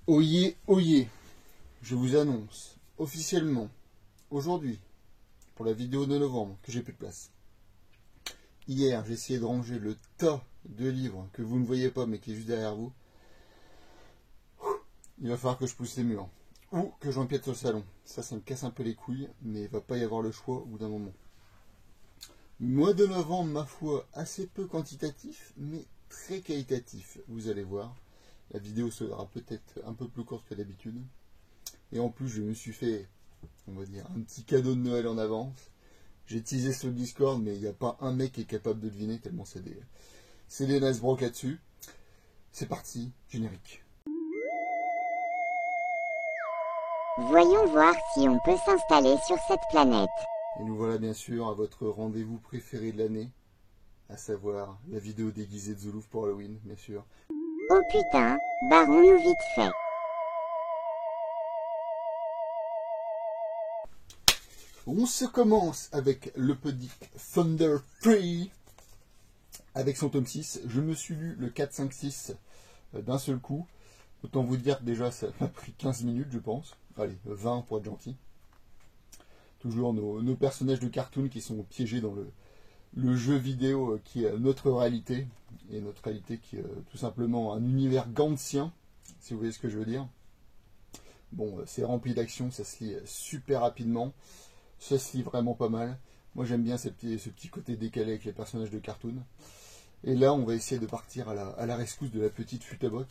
Oyez, oyez, je vous annonce officiellement aujourd'hui, pour la vidéo de novembre, que j'ai plus de place. Hier, j'ai essayé de ranger le tas de livres que vous ne voyez pas mais qui est juste derrière vous. Il va falloir que je pousse les murs. Ou que j'empiète sur le salon. Ça me casse un peu les couilles, mais il va pas y avoir le choix au bout d'un moment. Mois de novembre, ma foi, assez peu quantitatif, mais très qualitatif, vous allez voir. La vidéo sera peut-être un peu plus courte que d'habitude. Et en plus, je me suis fait, on va dire, un petit cadeau de Noël en avance. J'ai teasé sur le Discord, mais il n'y a pas un mec qui est capable de deviner, tellement c'est des Nasbrock là-dessus. C'est parti, générique. Voyons voir si on peut s'installer sur cette planète. Et nous voilà bien sûr à votre rendez-vous préféré de l'année, à savoir la vidéo déguisée de Zoulouf pour Halloween, bien sûr. Oh putain, barrons-nous vite fait. On se commence avec le petit Thunder 3, avec son tome 6. Je me suis lu le 4, 5, 6 d'un seul coup. Autant vous dire que déjà ça m'a pris 15 minutes, je pense. Allez, 20 pour être gentil. Toujours nos personnages de cartoon qui sont piégés dans le jeu vidéo qui est notre réalité. Et notre réalité qui est tout simplement un univers gantien, si vous voyez ce que je veux dire. Bon, c'est rempli d'action, ça se lit super rapidement. Ça se lit vraiment pas mal. Moi j'aime bien ce petit côté décalé avec les personnages de cartoon. Et là on va essayer de partir à la rescousse de la petite Futaba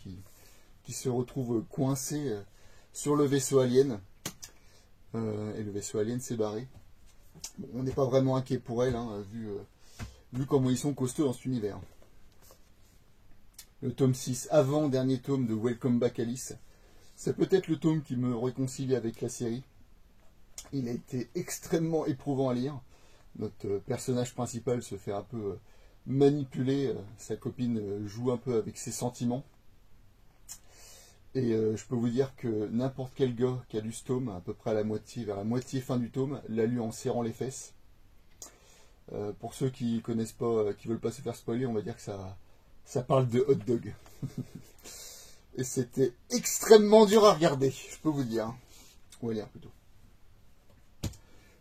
qui se retrouve coincée sur le vaisseau alien. Et le vaisseau alien s'est barré. Bon, on n'est pas vraiment inquiet pour elle, hein, vu comment ils sont costauds dans cet univers. Le tome 6, avant-dernier tome de Welcome Back Alice. C'est peut-être le tome qui me réconcilie avec la série. Il a été extrêmement éprouvant à lire. Notre personnage principal se fait un peu manipuler. Sa copine joue un peu avec ses sentiments. Et je peux vous dire que n'importe quel gars qui a lu ce tome, à peu près à la moitié, vers la moitié fin du tome, l'a lu en serrant les fesses. Pour ceux qui connaissent pas, qui veulent pas se faire spoiler, on va dire que ça parle de hot dog. Et c'était extrêmement dur à regarder, je peux vous dire. Ou à lire plutôt.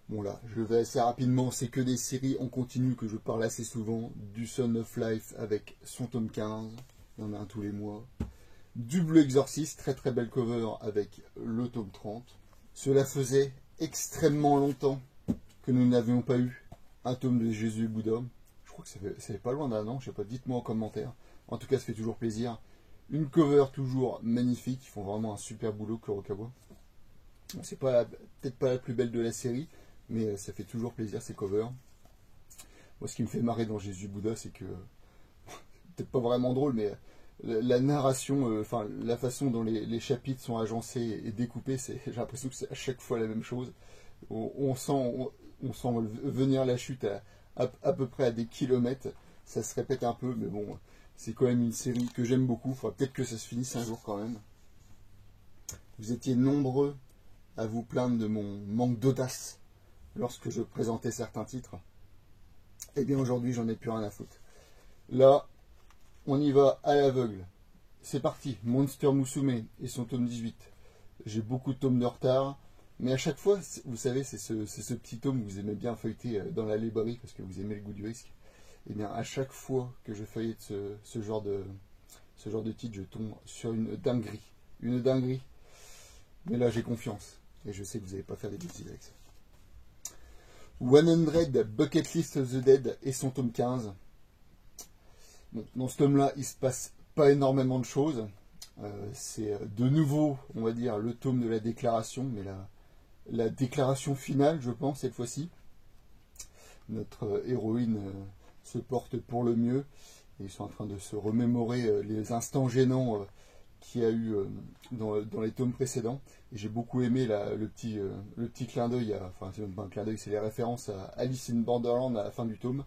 Bon là, je vais assez rapidement, c'est que des séries en continu que je parle assez souvent. Du Son of Life avec son tome 15, il y en a un tous les mois. Du Bleu Exorcist, très très belle cover avec le tome 30. Cela faisait extrêmement longtemps que nous n'avions pas eu un tome de Jésus et Bouddha. Je crois que ça fait pas loin d'un an, je sais pas, dites-moi en commentaire. En tout cas, ça fait toujours plaisir. Une cover toujours magnifique, ils font vraiment un super boulot, Kurokawa. Bon, c'est peut-être pas la plus belle de la série, mais ça fait toujours plaisir ces covers. Moi, ce qui me fait marrer dans Jésus Bouddha, c'est que, peut-être pas vraiment drôle, mais la narration, enfin la façon dont les chapitres sont agencés et découpés, j'ai l'impression que c'est à chaque fois la même chose. On sent venir la chute à peu près à des kilomètres. Ça se répète un peu, mais bon, c'est quand même une série que j'aime beaucoup. Il faudra peut-être que ça se finisse un jour quand même. Vous étiez nombreux à vous plaindre de mon manque d'audace lorsque je présentais certains titres. Eh bien aujourd'hui, j'en ai plus rien à foutre. Là, on y va à l'aveugle. C'est parti, Monster Musume et son tome 18. J'ai beaucoup de tomes de retard, mais à chaque fois, vous savez, c'est ce petit tome que vous aimez bien feuilleter dans la librairie parce que vous aimez le goût du risque. Et bien à chaque fois que je feuillette ce genre de titre, je tombe sur une dinguerie. Une dinguerie. Mais là, j'ai confiance. Et je sais que vous n'allez pas faire des bêtises avec ça. 100 Bucket List of the Dead et son tome 15. Bon, dans ce tome-là, il se passe pas énormément de choses. C'est de nouveau, on va dire, le tome de la déclaration, mais la déclaration finale, je pense, cette fois-ci. Notre héroïne se porte pour le mieux. Et ils sont en train de se remémorer les instants gênants qu'il y a eu dans les tomes précédents. Et j'ai beaucoup aimé le petit clin d'œil, enfin c'est même pas un clin d'œil, c'est les références à Alice in Borderland à la fin du tome.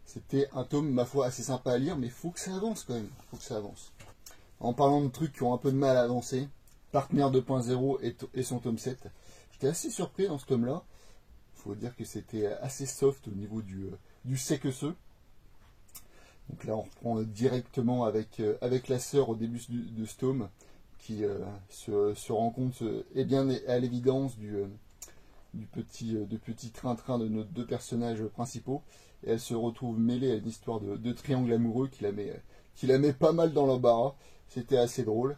C'était un tome, ma foi, assez sympa à lire, mais il faut que ça avance quand même. Faut que ça avance. En parlant de trucs qui ont un peu de mal à avancer, Partenaire 2.0 et son tome 7. J'étais assez surpris dans ce tome-là. Il faut dire que c'était assez soft au niveau du c'est que ce. Donc là, on reprend directement avec la sœur au début de ce tome, qui se rend compte, et bien à l'évidence du petit train-train de nos deux personnages principaux, et elle se retrouve mêlée à une histoire de triangle amoureux qui la met pas mal dans l'embarras. C'était assez drôle,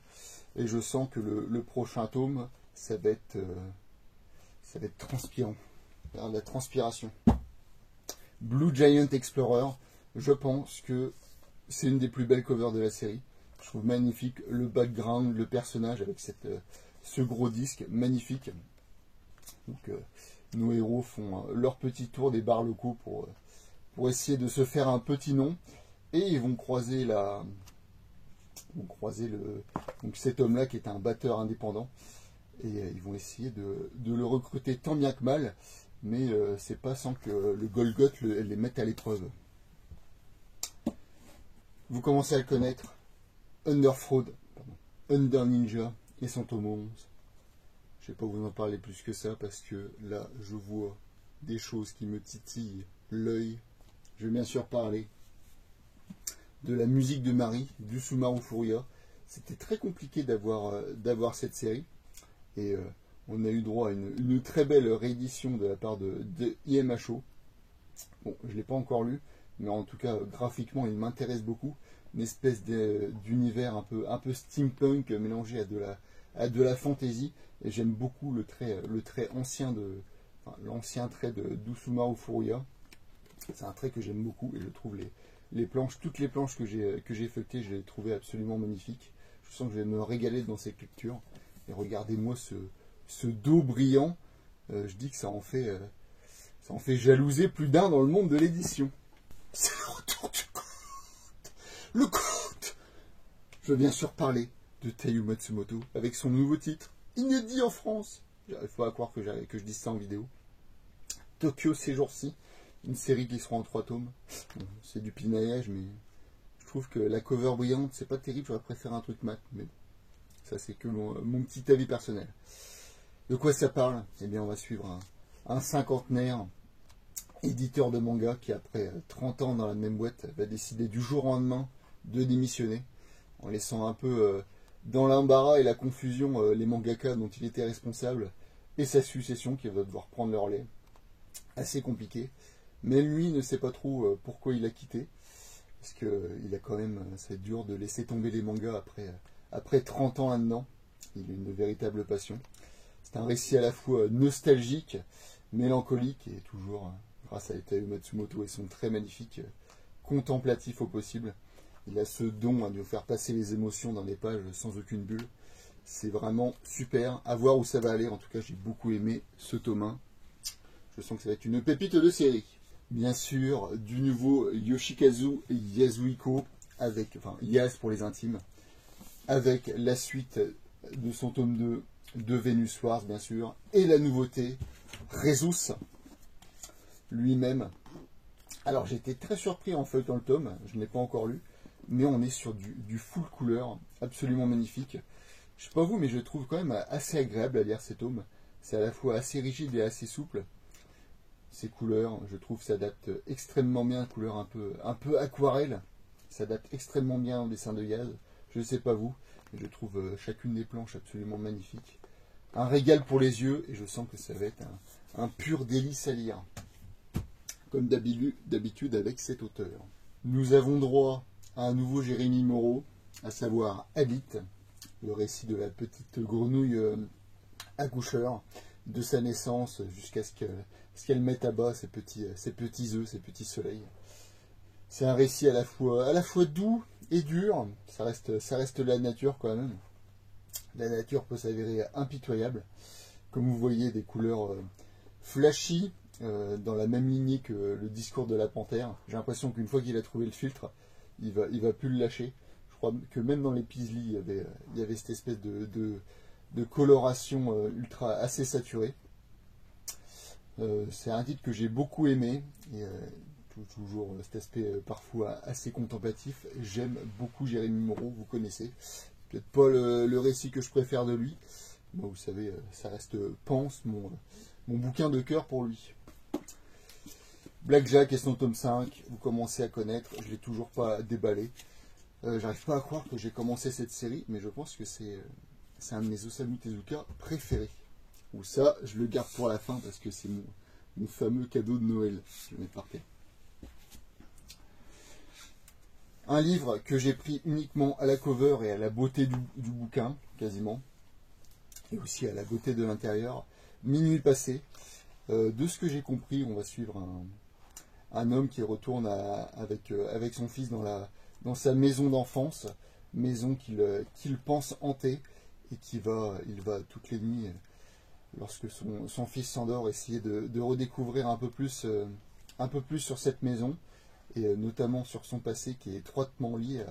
et je sens que le prochain tome, ça va être transpirant, de la transpiration. Blue Giant Explorer, je pense que c'est une des plus belles covers de la série. Je trouve magnifique le background, le personnage avec ce gros disque, magnifique. Donc nos héros font leur petit tour des bars locaux pour essayer de se faire un petit nom, et ils vont croiser donc cet homme-là qui est un batteur indépendant, et ils vont essayer de le recruter tant bien que mal, mais c'est pas sans que le Golgoth les mette à l'épreuve. Vous commencez à le connaître, Under Ninja et son tome 11. Je ne vais pas vous en parler plus que ça parce que là je vois des choses qui me titillent l'œil. Je vais bien sûr parler de la musique de Marie, du Sumaru Furia. C'était très compliqué d'avoir cette série, et on a eu droit à une très belle réédition de la part de IMHO. Bon, je ne l'ai pas encore lu, mais en tout cas graphiquement il m'intéresse beaucoup. Une espèce d'univers un peu steampunk mélangé à de la fantasy, et j'aime beaucoup le trait ancien l'ancien trait de Sumaru Furia. C'est un trait que j'aime beaucoup, et je trouve toutes les planches que j'ai feuilletées, je les ai trouvées absolument magnifiques. Je sens que je vais me régaler dans cette lecture. Et regardez-moi ce dos brillant. Je dis que ça en fait jalouser plus d'un dans le monde de l'édition. C'est le retour du Goat. Le Goat. Je veux bien sûr parler de Taiyu Matsumoto avec son nouveau titre, inédit en France. J'arrive pas à croire que je dise ça en vidéo. Tokyo ces jours-ci, une série qui sera en 3 tomes. Bon, c'est du pinaillage, mais je trouve que la cover brillante, c'est pas terrible. J'aurais préféré un truc mat, mais ça c'est que mon petit avis personnel. De quoi ça parle? Eh bien, on va suivre un cinquantenaire éditeur de manga qui, après 30 ans dans la même boîte, va décider du jour au lendemain de démissionner, en laissant un peu dans l'embarras et la confusion les mangakas dont il était responsable et sa succession qui va devoir prendre leur lait. Assez compliqué, mais lui ne sait pas trop pourquoi il a quitté, parce que il a quand même, c'est dur de laisser tomber les mangas après 30 ans là-dedans. Il a une véritable passion. C'est un récit à la fois nostalgique, mélancolique, et toujours, grâce à Taiyu Matsumoto et son trait magnifique, contemplatif au possible. Il a ce don à nous faire passer les émotions dans des pages sans aucune bulle. C'est vraiment super. À voir où ça va aller. En tout cas, j'ai beaucoup aimé ce tome 1. Je sens que ça va être une pépite de série. Bien sûr, du nouveau Yoshikazu Yasuhiko, Yas pour les intimes, avec la suite de son tome 2 de Venus Wars, bien sûr, et la nouveauté, Rezus, lui-même. Alors, j'étais très surpris en feuilletant le tome, je ne l'ai pas encore lu, mais on est sur du full couleur, absolument magnifique. Je sais pas vous, mais je le trouve quand même assez agréable à lire ces tomes. C'est à la fois assez rigide et assez souple. Ces couleurs, je trouve, s'adaptent extrêmement bien, couleurs un peu aquarelle, s'adaptent extrêmement bien au dessin de Yaz. Je ne sais pas vous, mais je trouve chacune des planches absolument magnifique. Un régal pour les yeux, et je sens que ça va être un pur délice à lire. Comme d'habitude avec cet auteur. Nous avons droit à un nouveau Jérémy Moreau, à savoir Habit, le récit de la petite grenouille accoucheur, de sa naissance jusqu'à ce qu'elle mette à bas ses petits œufs, ses petits soleils. C'est un récit à la fois doux et dur. Ça reste la nature quand même. La nature peut s'avérer impitoyable. Comme vous voyez, des couleurs flashy, dans la même lignée que le discours de la panthère. J'ai l'impression qu'une fois qu'il a trouvé le filtre, il va plus le lâcher. Je crois que même dans les Peasley, il y avait cette espèce de coloration assez saturée. C'est un titre que j'ai beaucoup aimé, et toujours cet aspect parfois assez contemplatif. J'aime beaucoup Jérémy Moreau, vous connaissez. Peut-être pas le récit que je préfère de lui. Moi, vous savez, ça reste Pense, mon bouquin de cœur pour lui. Blackjack et son tome 5, vous commencez à connaître, je ne l'ai toujours pas déballé. J'arrive pas à croire que j'ai commencé cette série, mais je pense que c'est c'est un de mes Osamu Tezuka préférés. Ou ça, je le garde pour la fin parce que c'est mon fameux cadeau de Noël. Je le mets par terre. Un livre que j'ai pris uniquement à la cover et à la beauté du bouquin, quasiment. Et aussi à la beauté de l'intérieur. Minuit passé. De ce que j'ai compris, on va suivre un homme qui retourne avec son fils dans sa maison d'enfance, maison qu'il pense hantée, et il va toutes les nuits, lorsque son fils s'endort, essayer de redécouvrir un peu plus sur cette maison, et notamment sur son passé qui est étroitement lié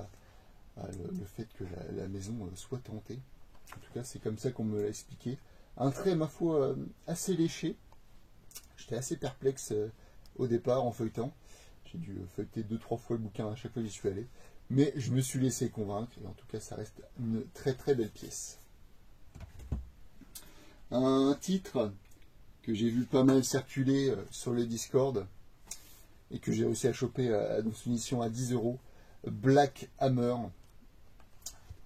à le fait que la maison soit hantée. En tout cas, c'est comme ça qu'on me l'a expliqué. Un trait, ma foi, assez léché. J'étais assez perplexe au départ en feuilletant. J'ai dû feuilleter 2-3 fois le bouquin à chaque fois que j'y suis allé. Mais je me suis laissé convaincre et en tout cas ça reste une très très belle pièce. Un titre que j'ai vu pas mal circuler sur le Discord et que j'ai réussi à choper dans une édition à 10 €. Black Hammer.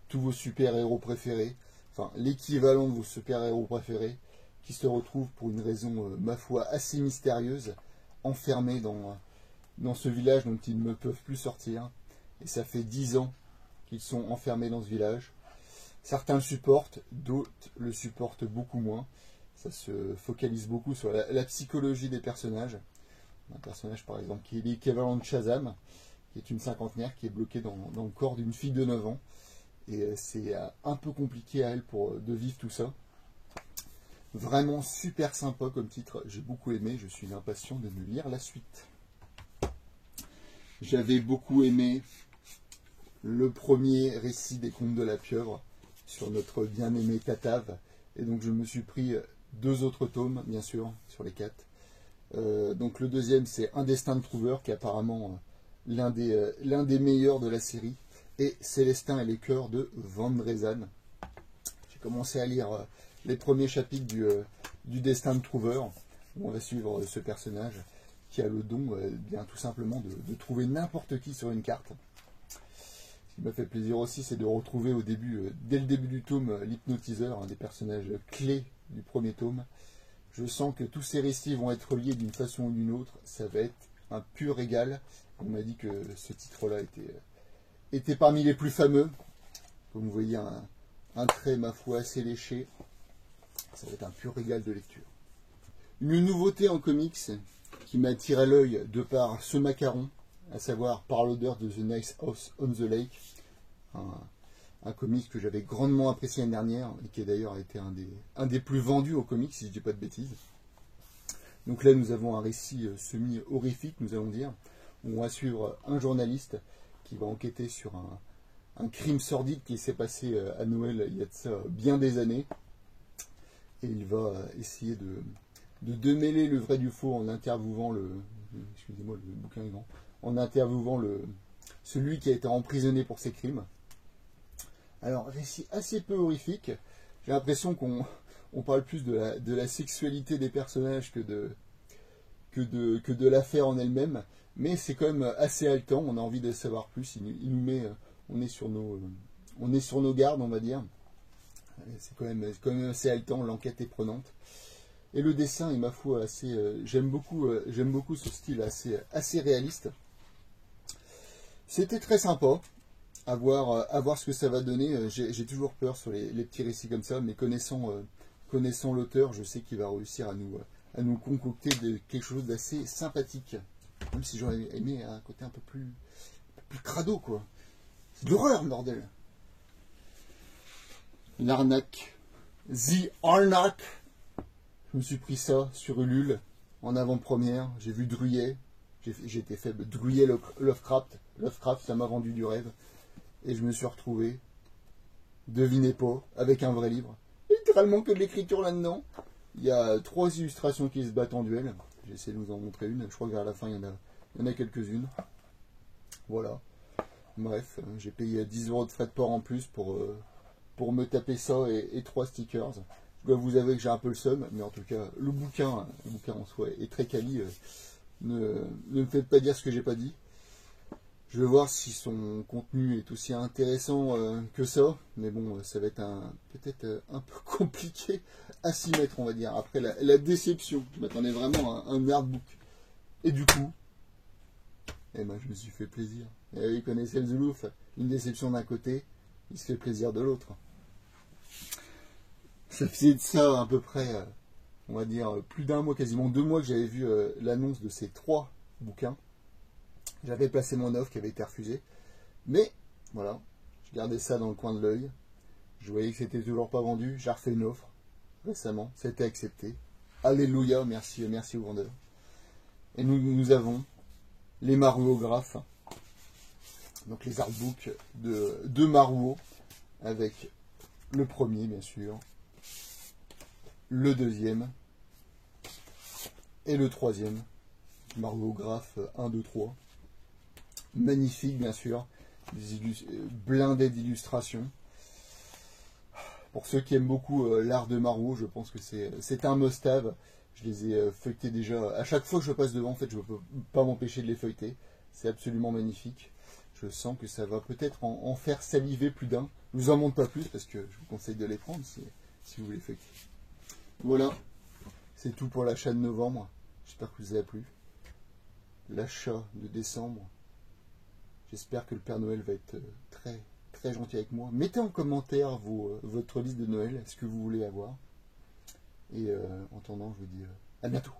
Tous vos super-héros préférés. Enfin, l'équivalent de vos super-héros préférés qui se retrouvent pour une raison, ma foi, assez mystérieuse, enfermés dans ce village dont ils ne peuvent plus sortir. Et ça fait 10 ans qu'ils sont enfermés dans ce village. Certains le supportent, d'autres le supportent beaucoup moins. Ça se focalise beaucoup sur la psychologie des personnages. Un personnage, par exemple, qui est l'équivalent de Shazam, qui est une cinquantenaire qui est bloquée dans le corps d'une fille de 9 ans. Et c'est un peu compliqué à elle de vivre tout ça. Vraiment super sympa comme titre, j'ai beaucoup aimé, je suis impatient de me lire la suite. J'avais beaucoup aimé le premier récit des Contes de la Pieuvre sur notre bien-aimé Tatave, et donc je me suis pris 2 autres tomes, bien sûr, sur les 4. Donc le deuxième, c'est Un destin de trouveur, qui est apparemment l'un des meilleurs de la série, et Célestin et les cœurs de Van Drezan. J'ai commencé à lire les premiers chapitres du Destin de Trouveur, où on va suivre ce personnage qui a le don, bien tout simplement, de trouver n'importe qui sur une carte. Ce qui m'a fait plaisir aussi, c'est de retrouver dès le début du tome, l'hypnotiseur, un des personnages clés du premier tome. Je sens que tous ces récits vont être liés d'une façon ou d'une autre. Ça va être un pur régal. On m'a dit que ce titre-là était parmi les plus fameux. Comme vous voyez, un trait, ma foi, assez léché. Ça va être un pur régal de lecture. Une nouveauté en comics qui m'a attiré l'œil de par ce macaron, à savoir Par l'odeur de The Nice House on the Lake, un comics que j'avais grandement apprécié l'année dernière et qui a d'ailleurs été un des plus vendus au comics, si je ne dis pas de bêtises. Donc là, nous avons un récit semi-horrifique, nous allons dire, où on va suivre un journaliste qui va enquêter sur un crime sordide qui s'est passé à Noël il y a de ça bien des années. Et il va essayer de démêler le vrai du faux en interviewant excusez-moi, le bouquin est grand, en interviewant celui qui a été emprisonné pour ses crimes. Alors, récit assez peu horrifique. J'ai l'impression qu'on parle plus de la sexualité des personnages que de l'affaire en elle-même. Mais c'est quand même assez haletant. On a envie de savoir plus. Il nous met, on est sur nos gardes, on va dire. C'est quand même assez haletant. L'enquête est prenante. Et le dessin est, ma foi, assez. J'aime beaucoup ce style assez réaliste. C'était très sympa. À voir ce que ça va donner. J'ai toujours peur sur les petits récits comme ça, mais connaissant l'auteur, je sais qu'il va réussir à nous concocter quelque chose d'assez sympathique. Même si j'aurais aimé un côté un peu plus crado, quoi. C'est de l'horreur, bordel. Une arnaque. The Arnaque. Je me suis pris ça sur Ulule, en avant-première. J'ai vu Druyet. J'ai été faible. Druyet Lovecraft. Lovecraft, ça m'a vendu du rêve. Et je me suis retrouvé, devinez pas, avec un vrai livre. Littéralement que de l'écriture là-dedans. Il y a 3 illustrations qui se battent en duel. J'essaie de vous en montrer une. Je crois que vers la fin, il y en a quelques-unes. Voilà. Bref, j'ai payé 10 € de frais de port en plus pour me taper ça et 3 stickers. Je dois vous avouer que j'ai un peu le seum, mais en tout cas, le bouquin en soi est très quali. Ne me faites pas dire ce que j'ai pas dit. Je vais voir si son contenu est aussi intéressant que ça, mais bon, ça va être peut-être un peu compliqué à s'y mettre, on va dire. Après la déception, je m'attendais vraiment à un artbook. Et du coup, eh ben, je me suis fait plaisir. Et vous connaissez le Zoulouf, une déception d'un côté, il se fait plaisir de l'autre. Ça faisait de ça à peu près, on va dire, plus d'un mois, quasiment 2 mois que j'avais vu l'annonce de ces 3 bouquins. J'avais placé mon offre qui avait été refusée. Mais, voilà, je gardais ça dans le coin de l'œil. Je voyais que c'était toujours pas vendu. J'ai refait une offre récemment. C'était accepté. Alléluia, merci, merci aux vendeurs. Et nous avons les Maruographes. Donc les artbooks de Maruo. Avec le premier, bien sûr. Le deuxième. Et le troisième. Maruographe 1, 2, 3. Magnifique, bien sûr. Blindé d'illustrations. Pour ceux qui aiment beaucoup l'art de Maruo, je pense que c'est un must-have. Je les ai feuilletés déjà. À chaque fois que je passe devant, en fait, je ne peux pas m'empêcher de les feuilleter. C'est absolument magnifique. Je sens que ça va peut-être en faire saliver plus d'un. Je ne vous en montre pas plus parce que je vous conseille de les prendre si vous voulez feuilleter. Voilà. C'est tout pour l'achat de novembre. J'espère que vous avez plu. L'achat de décembre. J'espère que le Père Noël va être très, très gentil avec moi. Mettez en commentaire votre liste de Noël, ce que vous voulez avoir. Et en attendant, je vous dis à bientôt.